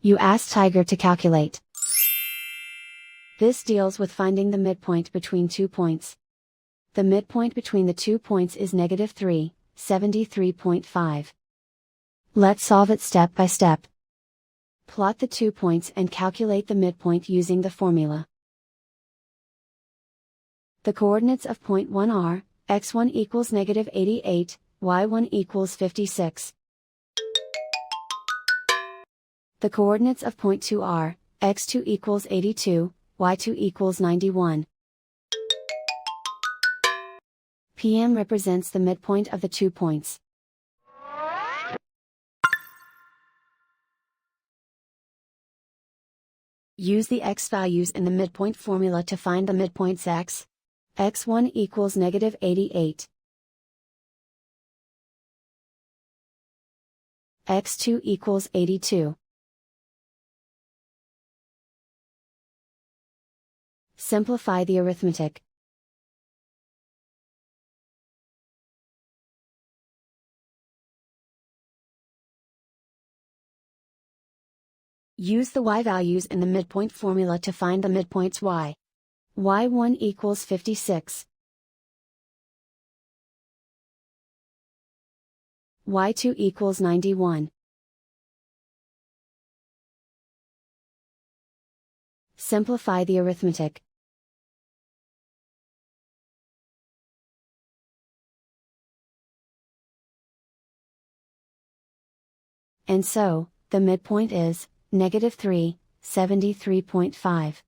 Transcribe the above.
You ask Tiger to calculate. This deals with finding the midpoint between 2 points. The midpoint between the 2 points is -3, 73.5. Let's solve it step by step. Plot the 2 points and calculate the midpoint using the formula. The coordinates of point 1 are, x1 equals -88, y1 equals 56. The coordinates of point 2 are, x2 equals 82, y2 equals 91. PM represents the midpoint of the 2 points. Use the x values in the midpoint formula to find the midpoints x. x1 equals -88. x2 equals 82. Simplify the arithmetic. Use the y values in the midpoint formula to find the midpoints y. y1 equals 56. y2 equals 91. Simplify the arithmetic. And so, the midpoint is -3, 73.5.